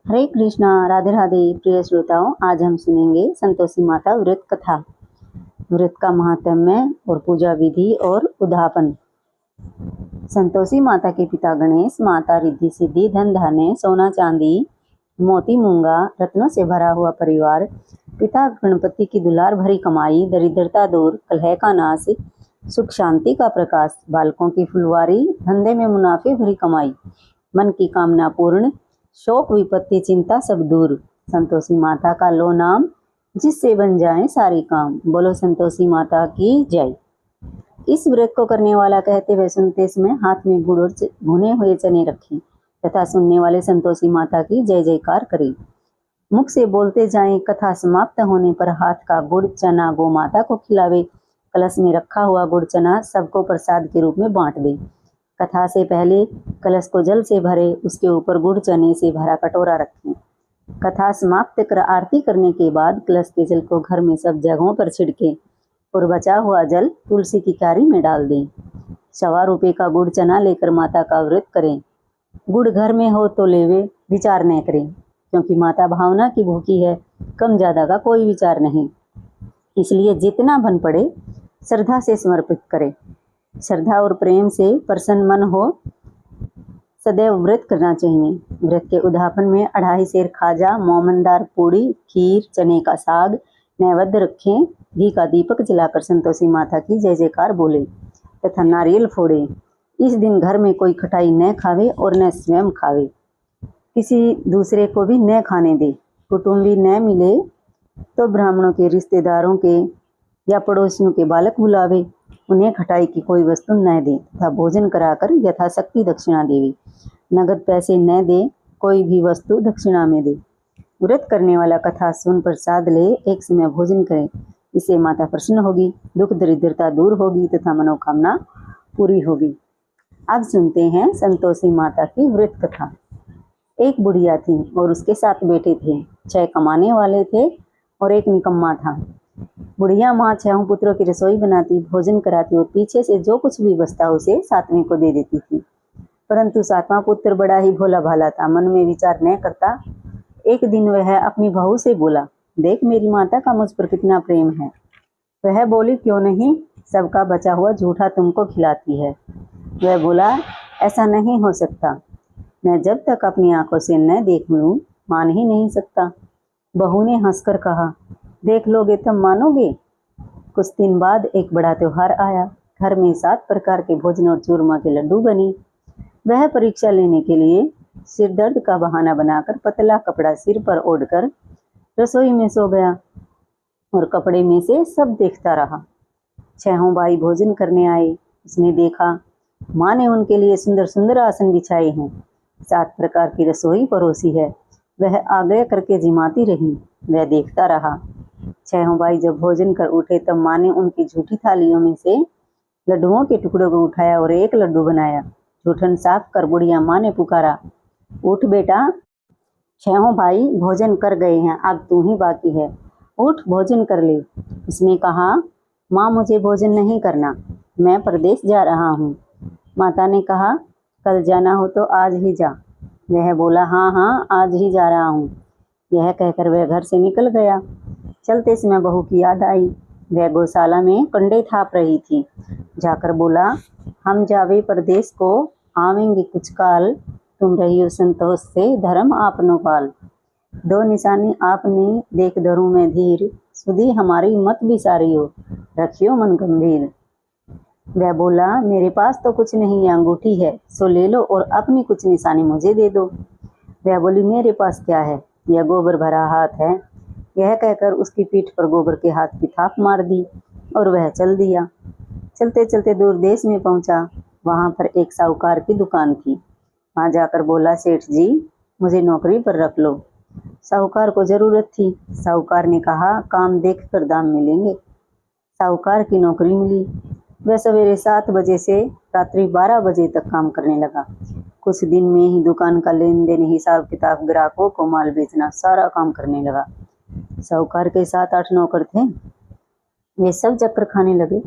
हरे कृष्णा, राधे राधे। प्रिय श्रोताओं, आज हम सुनेंगे संतोषी माता व्रत कथा। व्रत का महात्म्य और पूजा विधि और उद्यापन। संतोषी माता के पिता गणेश, माता रिद्धि सिद्धि, धन धान्य, सोना चांदी, मोती मूंगा, रत्नों से भरा हुआ परिवार। पिता गणपति की दुलार भरी कमाई, दरिद्रता दूर, कलह का नाश, सुख शांति का प्रकाश। बालकों की फुलवारी, धंधे में मुनाफे भरी कमाई, मन की कामना पूर्ण, शोक विपत्ति चिंता सब दूर। संतोषी माता का लो नाम, जिससे बन जाएं सारे काम। बोलो संतोषी माता की जय। इस व्रत को करने वाला कहते हुए सुनते समय हाथ में गुड़ और भुने हुए चने रखें तथा सुनने वाले संतोषी माता की जय जयकार करें। मुख से बोलते जाएं, कथा समाप्त होने पर हाथ का गुड़ चना गौ माता को खिलावे। कलश में रखा हुआ गुड़ चना सबको प्रसाद के रूप में बांट दे। कथा से पहले कलश को जल से भरे, उसके ऊपर गुड़ चने से भरा कटोरा रखें। कथा समाप्त कर आरती करने के बाद कलश के जल को घर में सब जगहों पर छिड़कें और बचा हुआ जल तुलसी की क्यारी में डाल दें। 1.25 रुपये का गुड़ चना लेकर माता का व्रत करें। गुड़ घर में हो तो लेवे, विचार न करें, क्योंकि माता भावना की भूखी है, कम ज्यादा का कोई विचार नहीं। इसलिए जितना बन पड़े श्रद्धा से समर्पित करें। श्रद्धा और प्रेम से प्रसन्न मन हो सदैव व्रत करना चाहिए। व्रत के उद्यापन में 2.5 सेर खाजा, मोमनदार पूड़ी, खीर, चने का साग नैवेद्य रखें। घी का दीपक जलाकर संतोषी माता की जय जयकार बोले तथा नारियल फोड़े। इस दिन घर में कोई खटाई न खावे और न स्वयं खावे, किसी दूसरे को भी न खाने दे। कुटुंबी न मिले तो ब्राह्मणों के, रिश्तेदारों के या पड़ोसियों के बालक बुलावे। उन्हें खटाई की कोई वस्तु न दे तथा भोजन कराकर यथाशक्ति दक्षिणा देवी। नगद पैसे न दे, कोई भी वस्तु दक्षिणा में दे। व्रत करने वाला कथा सुन प्रसाद ले, एक समय भोजन करे। इससे माता प्रसन्न होगी, दुख दरिद्रता दूर होगी तथा मनोकामना पूरी होगी। अब सुनते हैं संतोषी माता की व्रत कथा। एक बुढ़िया थी और उसके 7 बेटे थे। 6 कमाने वाले थे और एक निकम्मा था। बुढ़िया माँ 6 पुत्रों की रसोई बनाती, भोजन कराती और पीछे से जो कुछ भी बचता उसे 7वें को दे देती थी। परंतु 7वां पुत्र बड़ा ही भोला भाला था, मन में विचार न करता। एक दिन वह अपनी बहू से बोला, देख मेरी माता का मुझ पर कितना प्रेम है। वह बोली, क्यों नहीं, सबका बचा हुआ झूठा तुमको खिलाती है। वह बोला, ऐसा नहीं हो सकता, मैं जब तक अपनी आंखों से न देख लूं मान ही नहीं सकता। बहू ने हंसकर कहा, देख लोगे तब मानोगे। कुछ दिन बाद एक बड़ा त्योहार आया। घर में 7 प्रकार के भोजन और चूरमा के लड्डू बने। वह परीक्षा लेने के लिए सिर दर्द का बहाना बनाकर पतला कपड़ा सिर पर ओढ़कर रसोई में सो गया और कपड़े में से सब देखता रहा। 6 भाई भोजन करने आए। उसने देखा माँ ने उनके लिए सुंदर सुंदर आसन बिछाए हैं, 7 प्रकार की रसोई परोसी है। वह आग्रह करके जिमाती रही। वह देखता रहा। 6 भाई जब भोजन कर उठे तब माँ ने उनकी झूठी थालियों में से लड्डुओं के टुकड़ों को उठाया और एक लड्डू बनाया। जूठन साफ कर बुढ़िया माँ ने पुकारा, उठ बेटा, 6 भाई भोजन कर गए हैं, अब तू ही बाकी है, उठ भोजन कर ले। उसने कहा, माँ मुझे भोजन नहीं करना, मैं परदेश जा रहा हूँ। माता ने कहा, कल जाना हो तो आज ही जा। वह बोला, हाँ हाँ आज ही जा रहा हूँ। यह कहकर वह घर से निकल गया। चलते समय बहू की याद आई। वह गौशाला में कंडे थाप रही थी। जाकर बोला, हम जावे परदेश को, आवेंगे कुछ काल, तुम रहियो संतोष से धर्म आपनो पाल। 2 निशानी आपने देख धरूं मैं धीर, सुधी हमारी मत बिसारियो, रखियो मन गंभीर। वह बोला, मेरे पास तो कुछ नहीं है, अंगूठी है, सो ले लो और अपनी कुछ निशानी मुझे दे दो। वह बोली, मेरे पास क्या है, यह गोबर भरा हाथ है। यह कहकर उसकी पीठ पर गोबर के हाथ की थाप मार दी और वह चल दिया। चलते चलते दूर देश में पहुंचा। वहां पर एक साहूकार की दुकान थी। वहां जाकर बोला, सेठ जी मुझे नौकरी पर रख लो। साहूकार को जरूरत थी। साहूकार ने कहा, काम देख कर दाम मिलेंगे। साहूकार की नौकरी मिली। वह सवेरे 7 बजे से रात्रि 12 बजे तक काम करने लगा। कुछ दिन में ही दुकान का लेन देन, हिसाब किताब, ग्राहकों को माल बेचना, सारा काम करने लगा। साहूकार के 7-8 नौकर थे। वे सब चक्कर खाने लगे।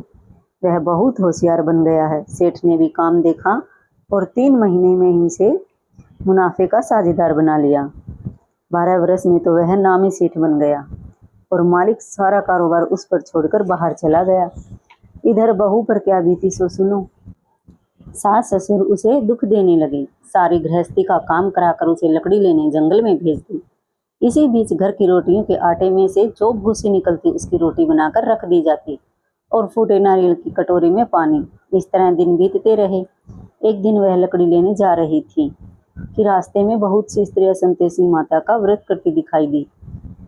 वह बहुत होशियार बन गया है। सेठ ने भी काम देखा और 3 महीने में इनसे मुनाफे का साझेदार बना लिया। 12 वर्ष में तो वह नामी सेठ बन गया और मालिक सारा कारोबार उस पर छोड़कर बाहर चला गया। इधर बहू पर क्या बीती सो सुनो। सास ससुर उसे दुख देने लगे, सारी गृहस्थी का काम कराकर उसे लकड़ी लेने जंगल में भेज दी। इसी बीच घर की रोटियों के आटे में से जो भूसी निकलती उसकी रोटी बनाकर रख दी जाती और फूटे नारियल की कटोरी में पानी। इस तरह दिन बीतते रहे। एक दिन वह लकड़ी लेने जा रही थी कि रास्ते में बहुत सी स्त्रियां संतोषी माता का व्रत करती दिखाई दी।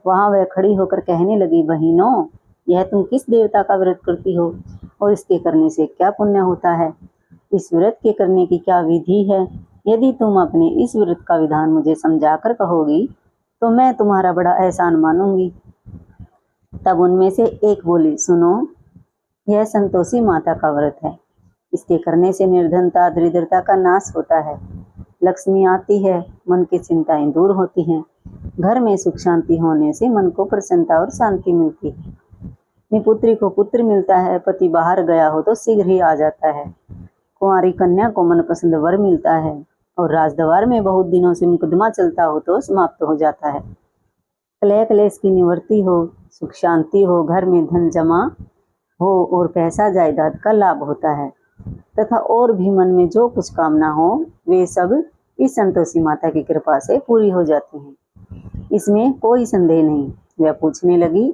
वहां वह खड़ी होकर कहने लगी, बहनों, यह तुम किस देवता का व्रत करती हो और इसके करने से क्या पुण्य होता है? इस व्रत के करने की क्या विधि है? यदि तुम अपने इस व्रत का विधान मुझे समझाकर कहोगी तो मैं तुम्हारा बड़ा एहसान मानूंगी। तब उनमें से एक बोली, सुनो, यह संतोषी माता का व्रत है। इसके करने से निर्धनता दरिद्रता का नाश होता है, लक्ष्मी आती है, मन की चिंताएं दूर होती हैं, घर में सुख शांति होने से मन को प्रसन्नता और शांति मिलती है। निपुत्री को पुत्र मिलता है, पति बाहर गया हो तो शीघ्र ही आ जाता है, कुंवारी कन्या को मनपसंद वर मिलता है और राजदरबार में बहुत दिनों से मुकदमा चलता हो तो समाप्त हो जाता है। क्लेश क्लेश की निवृत्ति हो, सुख शांति हो, घर में धन जमा हो और पैसा जायदाद का लाभ होता है तथा और भी मन में जो कुछ कामना हो वे सब इस संतोषी माता की कृपा से पूरी हो जाती हैं। इसमें कोई संदेह नहीं। वह पूछने लगी,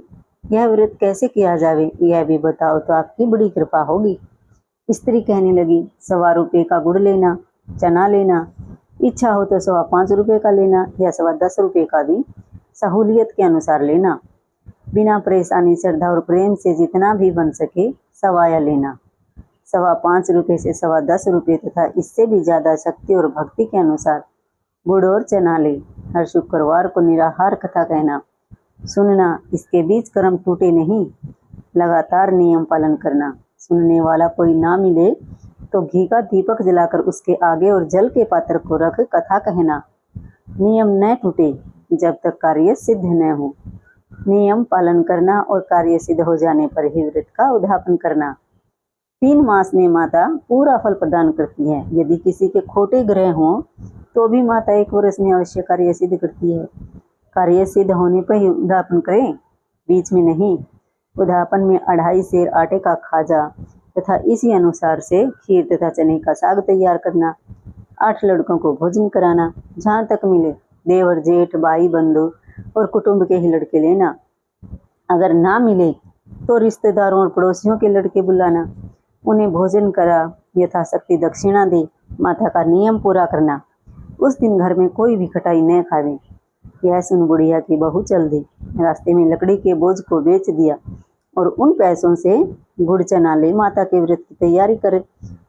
यह व्रत कैसे किया जावे, यह भी बताओ तो आपकी बड़ी कृपा होगी। स्त्री कहने लगी, 1.25 रुपये का गुड़ लेना, चना लेना, इच्छा हो तो 5.25 रुपये का लेना या 10.25 रुपये का भी सहूलियत के अनुसार लेना। बिना परेशानी श्रद्धा और प्रेम से जितना भी बन सके सवाया लेना। 5.25 रुपये से 10.25 रुपये तथा इससे भी ज़्यादा शक्ति और भक्ति के अनुसार गुड़ और चना ले। हर शुक्रवार को निराहार कथा कहना, सुनना, इसके बीच कर्म टूटे नहीं, लगातार नियम पालन करना। सुनने वाला कोई ना मिले तो घी का दीपक जलाकर उसके आगे और जल के पात्र को रख कथा कहना। नियम न टूटे जब तक कार्य सिद्ध न हो। नियम पालन करना और कार्य सिद्ध हो जाने पर ही व्रत का उद्यापन करना। 3 मास में माता पूरा फल प्रदान करती है। यदि किसी के खोटे ग्रह हों तो भी माता 1 वर्ष में अवश्य कार्य सिद्ध करती है। कार्य सिद्ध होने पर ही उद्यापन करें, बीच में नहीं। उद्यापन में 2.5 सेर आटे का खाजा तथा इसी अनुसार से खीर तथा चने का साग तैयार करना। 8 लड़कों को भोजन कराना, जहाँ तक मिले देवर जेठ भाई बंधु और कुटुंब के ही लड़के लेना। अगर ना मिले तो रिश्तेदारों और पड़ोसियों के लड़के बुलाना, उन्हें भोजन करा, यथाशक्ति दक्षिणा दे, माता का नियम पूरा करना। उस दिन घर में कोई भी खटाई न खावे। यह सुन बुढ़िया की बहू चल दी। रास्ते में लकड़ी के बोझ को बेच दिया और उन पैसों से गुड़ चना ले माता के व्रत की तैयारी कर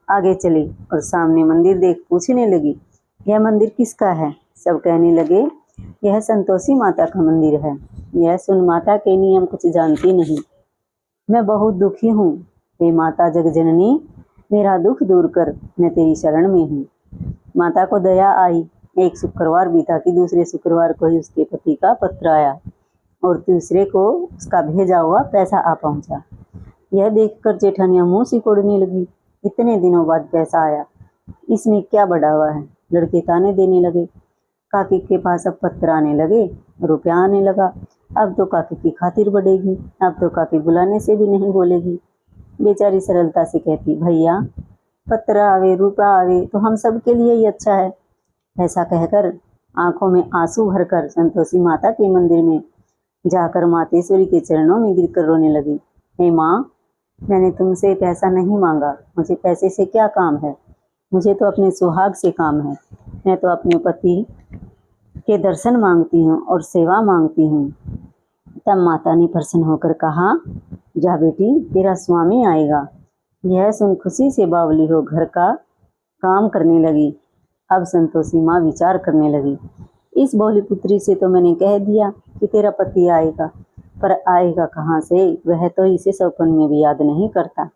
आगे चली और सामने मंदिर देख पूछने लगी, यह मंदिर किसका है? सब कहने लगे, यह संतोषी माता का मंदिर है। यह सुन माता के नियम कुछ जानती नहीं। मैं बहुत दुखी हूँ, हे माता जगजननी, मेरा दुख दूर कर, मैं तेरी शरण में हूँ। माता को दया आई। एक शुक्रवार बीता कि दूसरे शुक्रवार को ही उसके पति का पत्र आया और तीसरे को उसका भेजा हुआ पैसा आ पहुंचा। यह देखकर जेठानियां मुंह सिकोड़ने लगी। इतने दिनों बाद पैसा आया, इसमें क्या बढ़ा हुआ है? लड़के ताने देने लगे। काकी के पास अब पत्र आने लगे, रुपया आने लगा। अब तो काकी की खातिर बढ़ेगी, अब तो काकी बुलाने से भी नहीं बोलेगी। बेचारी सरलता से कहती, भैया पत्र आवे रुपया आवे तो हम सब के लिए ही अच्छा है। ऐसा कहकर आंखों में आंसू भरकर संतोषी माता के मंदिर में जाकर मातेश्वरी के चरणों में गिरकर रोने लगी। हे माँ, मैंने तुमसे पैसा नहीं मांगा, मुझे पैसे से क्या काम है? मुझे तो अपने सुहाग से काम है। मैं तो अपने पति के दर्शन मांगती हूँ और सेवा मांगती हूँ। तब माता ने प्रसन्न होकर कहा, जा बेटी, तेरा स्वामी आएगा। यह सुन खुशी से बावली हो घर का काम करने लगी। अब संतोषी माँ विचार करने लगी, इस भोली पुत्री से तो मैंने कह दिया कि तेरा पति आएगा, पर आएगा कहाँ से? वह तो इसे सपन में भी याद नहीं करता।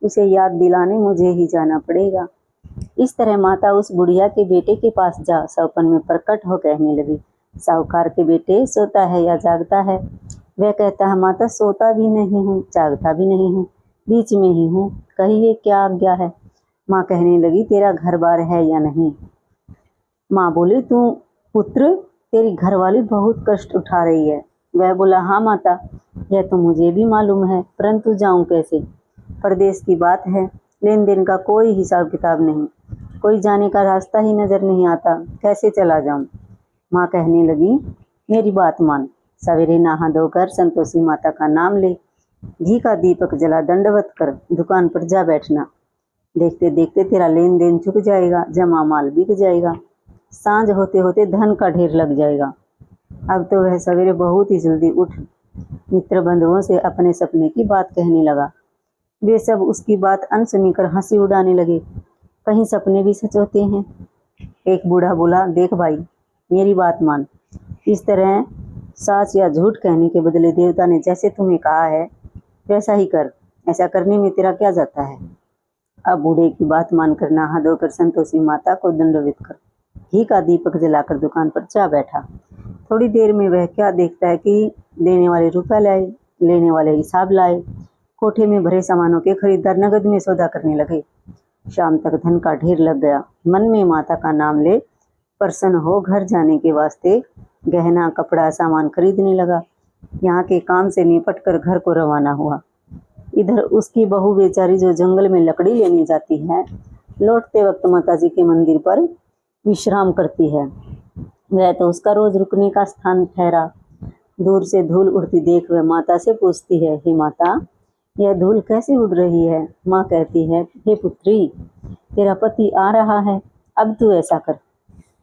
उसे याद दिलाने मुझे ही जाना पड़ेगा। इस तरह माता उस बुढ़िया के बेटे के पास जा सपन में प्रकट हो कहने लगी, साहूकार के बेटे, सोता है या जागता है? वह कहता है, माता सोता भी नहीं हूँ, जागता भी नहीं हूँ, बीच में ही हूँ, कहिए क्या आज्ञा है? माँ कहने लगी, तेरा घर बार है या नहीं? माँ बोली, तू पुत्र तेरी घरवाली बहुत कष्ट उठा रही है। वह बोला, हाँ माता, यह तो मुझे भी मालूम है, परंतु जाऊं कैसे? परदेश की बात है, लेन देन का कोई हिसाब किताब नहीं, कोई जाने का रास्ता ही नजर नहीं आता, कैसे चला जाऊं? माँ कहने लगी, मेरी बात मान, सवेरे नहा धोकर संतोषी माता का नाम ले, घी का दीपक जला दंडवत कर दुकान पर जा बैठना। देखते देखते तेरा लेन देन चुक जाएगा, जमा माल बिक जाएगा, सांझ होते होते धन का ढेर लग जाएगा। अब तो वह सवेरे बहुत ही जल्दी उठ मित्र बंधुओं से अपने सपने की बात कहने लगा। वे सब उसकी बात अनसुनी कर हंसी उड़ाने लगे। कहीं सपने भी सच होते हैं? एक बूढ़ा बोला, देख भाई, मेरी बात मान, इस तरह सच या झूठ कहने के बदले देवता ने जैसे तुम्हें कहा है वैसा ही कर, ऐसा करने में तेरा क्या जाता है? अब बूढ़े की बात मानकर नहा धोकर संतोषी माता को दंडवत कर घी का दीपक जलाकर दुकान पर जा बैठा। थोड़ी देर में वह क्या देखता है कि देने वाले रुपया लाए, लेने वाले हिसाब लाए, कोठे में भरे सामानों के खरीदार नगद में सौदा करने लगे। शाम तक धन का ढेर लग गया। मन में माता का नाम ले प्रसन्न हो घर जाने के वास्ते गहना कपड़ा सामान खरीदने लगा। यहाँ के काम से निपट कर घर को रवाना हुआ। इधर उसकी बहू बेचारी जो जंगल में लकड़ी लेने जाती है, लौटते वक्त माताजी के मंदिर पर विश्राम करती है। वह तो उसका रोज रुकने का स्थान ठहरा। दूर से धूल उड़ती देख वह माता से पूछती है, हे माता, यह धूल कैसे उड़ रही है? माँ कहती है, हे पुत्री, तेरा पति आ रहा है, अब तू ऐसा कर,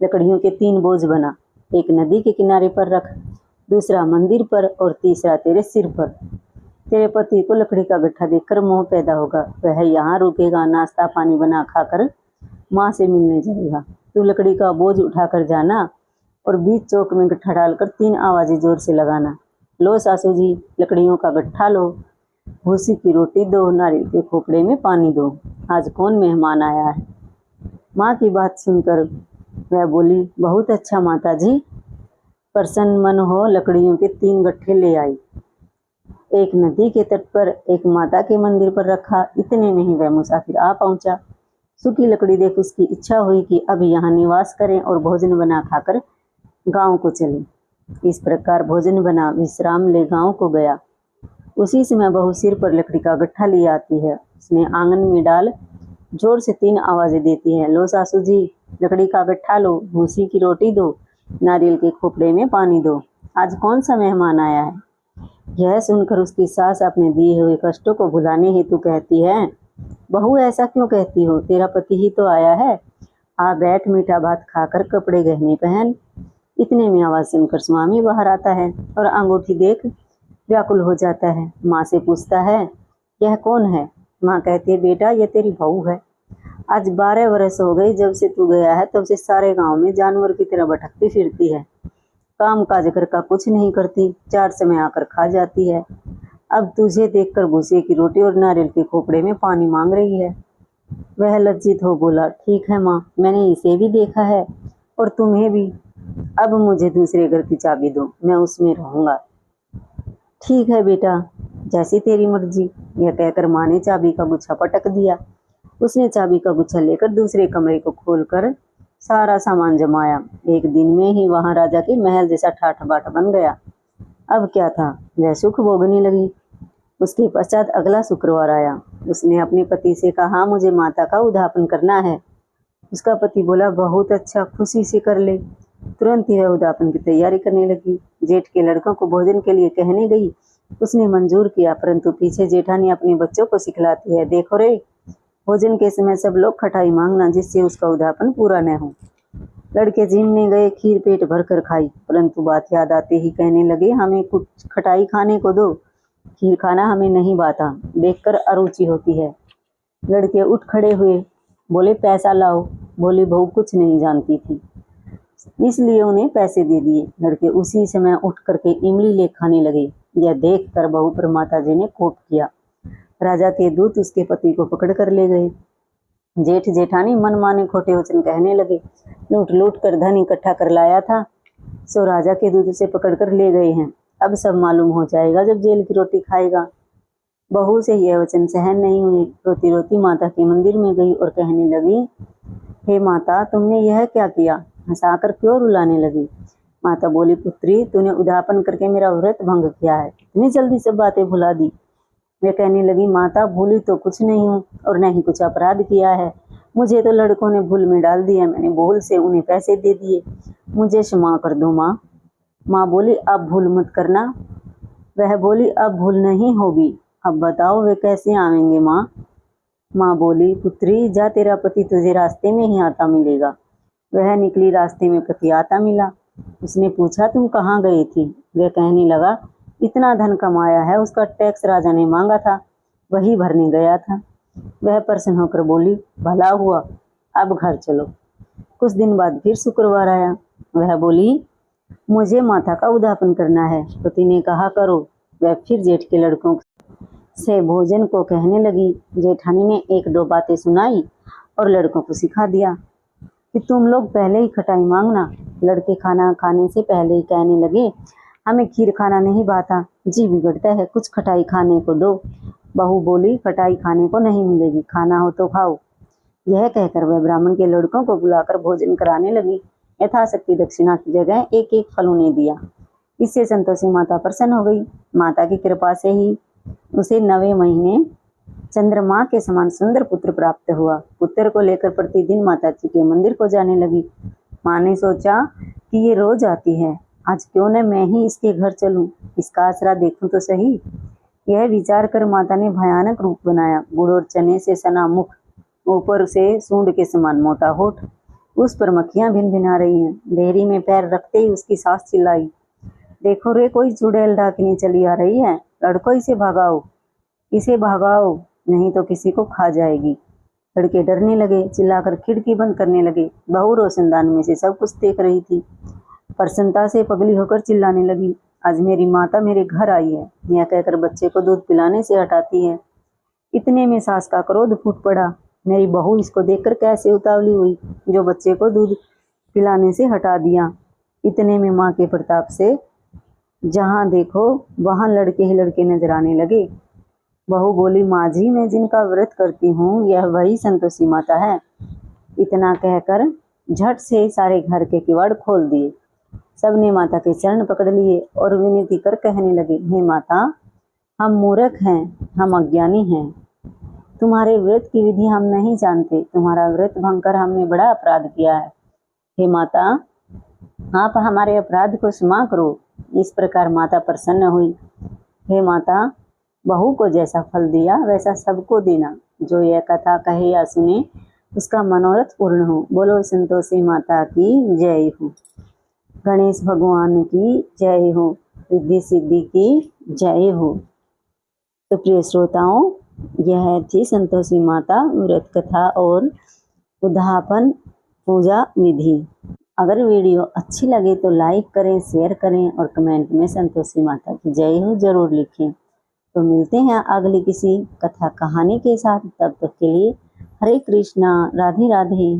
लकड़ियों के 3 बोझ बना, एक नदी के किनारे पर रख, दूसरा मंदिर पर और तीसरा तेरे सिर पर। तेरे पति को लकड़ी का गट्ठा देखकर मोह पैदा होगा, वह यहाँ रुकेगा, नाश्ता पानी बना खाकर माँ से मिलने जाएगा। तू लकड़ी का बोझ उठाकर जाना और बीच चौक में गट्ठा डालकर 3 आवाजें जोर से लगाना, लो सासू जी, लकड़ियों का गट्ठा लो, भूसी की रोटी दो, नारियल के खोपड़े में पानी दो, आज कौन मेहमान आया है? माँ की बात सुनकर वह बोली, बहुत अच्छा माता जी। प्रसन्न मन हो लकड़ियों के 3 गट्ठे ले आई, एक नदी के तट पर एक माता के मंदिर पर रखा। इतने में ही वह मुसाफिर आ पहुंचा। सूखी लकड़ी देख उसकी इच्छा हुई कि अब यहाँ निवास करें और भोजन बना खाकर गांव को चले। इस प्रकार भोजन बना विश्राम ले गांव को गया। उसी समय बहू सिर पर लकड़ी का गट्ठा ले आती है। उसने आंगन में डाल जोर से 3 आवाजें देती है, लो सासू जी, लकड़ी का गट्ठा लो, भूसी की रोटी दो, नारियल के खोपड़े में पानी दो, आज कौन सा मेहमान आया है? यह सुनकर उसकी सास अपने दिए हुए कष्टों को भुलाने हेतु कहती है, बहू ऐसा क्यों कहती हो, तेरा पति ही तो आया है, आ बैठ, मीठा भात खाकर कपड़े गहने पहन। इतने में आवाज सुनकर स्वामी बाहर आता है और अंगूठी देख व्याकुल हो जाता है। माँ से पूछता है, यह कौन है? माँ कहती है, बेटा, यह तेरी बहू है। आज 12 वर्ष हो गई जब से तू गया है, तब से सारे गांव में जानवर की तरह भटकती फिरती है, काम काज घर का कुछ नहीं करती, 4 समय आकर खा जाती है। अब तुझे देखकर भूसे की रोटी और नारियल के खोपड़े में पानी मांग रही है। वह लज्जित हो बोला, ठीक है माँ, मैंने इसे भी देखा है और तुम्हें भी, अब मुझे दूसरे घर की चाबी दो, मैं उसमें रहूंगा। ठीक है बेटा, जैसी तेरी मर्जी। यह कहकर माँ ने चाबी का गुच्छा पटक दिया। उसने चाबी का गुच्छा लेकर दूसरे कमरे को खोलकर सारा सामान जमाया। एक दिन में ही वहां राजा के महल जैसा ठाठ बाट बन गया। अब क्या था, वह सुख भोगने लगी। उसके पश्चात अगला शुक्रवार आया। उसने अपने पति से कहा, मुझे माता का उद्यापन करना है। उसका पति बोला, बहुत अच्छा, खुशी से कर ले। तुरंत ही वह उद्यापन की तैयारी करने लगी। जेठ के लड़कों को भोजन के लिए कहने गई। उसने मंजूर किया, परंतु पीछे जेठानी अपने बच्चों को सिखलाती है, देखो रे, भोजन के समय सब लोग खटाई मांगना, जिससे उसका उद्यापन पूरा न हो। लड़के जिमने गए, खीर पेट भर कर खाई, परंतु बात याद आते ही कहने लगे, हमें कुछ खटाई खाने को दो, खीर खाना हमें नहीं बाता, देखकर अरुचि होती है। लड़के उठ खड़े हुए, बोले, पैसा लाओ। बोली बहू कुछ नहीं जानती थी, इसलिए उन्हें पैसे दे दिए। लड़के उसी समय उठ करके इमली ले खाने लगे। यह देख कर बहू पर माता जी ने कोप किया। राजा के दूत उसके पति को पकड़ कर ले गए। जेठ जेठानी मन माने खोटे वचन कहने लगे। लूट लूट कर धन इकट्ठा कर लाया था, सो राजा के दूत से पकड़ कर ले गए हैं। अब सब मालूम हो जाएगा जब जेल की रोटी खाएगा। बहू से यह वचन सहन नहीं हुए। रोती रोती माता के मंदिर में गई और कहने लगी, हे माता, तुमने यह क्या किया? हंसाकर क्यों रुलाने लगी? माता बोली, पुत्री तूने उद्यापन करके मेरा व्रत भंग किया है, इतनी जल्दी सब बातें भुला दी। वे कहने लगी, माता भूली तो कुछ नहीं हूँ और न ही कुछ अपराध किया है, मुझे तो लड़कों ने भूल में डाल दिया, मैंने भूल से उन्हें पैसे दे दिए, मुझे क्षमा कर दो माँ। माँ बोली, अब भूल मत करना। वह बोली, अब भूल नहीं होगी, अब बताओ वे कैसे आवेंगे माँ। माँ बोली, पुत्री जा, तेरा पति तुझे रास्ते में ही आता मिलेगा। वह निकली, रास्ते में पति आता मिला। उसने पूछा, तुम कहाँ गई थी? वह कहने लगा, इतना धन कमाया है, उसका टैक्स राजा ने मांगा था, वही भरने गया था। वह प्रसन्न होकर बोली, भला हुआ, अब घर चलो। कुछ दिन बाद फिर शुक्रवार आया। वह बोली, मुझे माता का उद्यापन करना है। पति ने कहा, करो। वह फिर जेठ के लड़कों से भोजन को कहने लगी। जेठानी ने एक दो बातें सुनाई और लड़कों को सिखा दिया कि तुम लोग पहले ही खटाई मांगना। लड़के खाना खाने से पहले ही कहने लगे, हमें खीर खाना नहीं भाता, जी बिगड़ता है, कुछ खटाई खाने को दो। बहू बोली, खटाई खाने को नहीं मिलेगी, खाना हो तो खाओ। यह कहकर वह ब्राह्मण के लड़कों को बुलाकर भोजन कराने लगी। यथाशक्ति दक्षिणा की जगह एक एक फल उन्हें दिया। इससे संतोषी माता प्रसन्न हो गई। माता की कृपा से ही उसे 9वें महीने चंद्रमा के समान सुंदर पुत्र प्राप्त हुआ। पुत्र को लेकर प्रतिदिन माता जी के मंदिर को जाने लगी। माँ ने सोचा कि ये रोज आती है, आज क्यों न मैं ही इसके घर चलूं, इसका आसरा देखूं तो सही। यह विचार कर माता ने भयानक रूप बनाया। गुड़ और चने से सना मुख, ऊपर से सूंड के समान मोटा होठ, उस पर मक्खियां भिन भिना रही हैं। देहरी में पैर रखते ही उसकी सास चिल्लाई, देखो रे, कोई चुड़ैल डाकिनी चली आ रही है, लड़को इसे भगाओ, इसे भगाओ, नहीं तो किसी को खा जाएगी। लड़के डरने लगे, चिल्लाकर खिड़की बंद करने लगे। बहू रोशनदान में से सब कुछ देख रही थी। प्रसन्नता से पगली होकर चिल्लाने लगी, आज मेरी माता मेरे घर आई है, यह कहकर बच्चे को दूध पिलाने से हटाती है। इतने में सास का क्रोध फूट पड़ा। मेरी बहू इसको देखकर कैसे उतावली हुई, जो बच्चे को दूध पिलाने से हटा दिया। इतने में माँ के प्रताप से जहाँ देखो वहाँ लड़के ही लड़के नजर आने लगे। बहू बोली, माँ जी, मैं जिनका व्रत करती हूँ यह वही संतोषी माता है। इतना कहकर झट से सारे घर के किवाड़ खोल दिए। सबने माता के चरण पकड़ लिए और विनती कर कहने लगे, हे माता, हम मूर्ख हैं, हम अज्ञानी हैं, तुम्हारे व्रत की विधि हम नहीं जानते, तुम्हारा व्रत भंग कर हमने बड़ा अपराध किया है। हे माता, आप हमारे अपराध को क्षमा करो। इस प्रकार माता प्रसन्न हुई। हे माता, बहू को जैसा फल दिया वैसा सबको देना। जो यह कथा कहे या सुने उसका मनोरथ पूर्ण हो। बोलो संतोषी माता की जय हो। गणेश भगवान की जय हो। रिद्धि सिद्धि की जय हो। तो प्रिय श्रोताओं, यह थी संतोषी माता व्रत कथा और उद्यापन पूजा विधि। अगर वीडियो अच्छी लगे तो लाइक करें, शेयर करें और कमेंट में संतोषी माता की जय हो जरूर लिखें। तो मिलते हैं अगली किसी कथा कहानी के साथ। तब तक के लिए हरे कृष्णा, राधे राधे।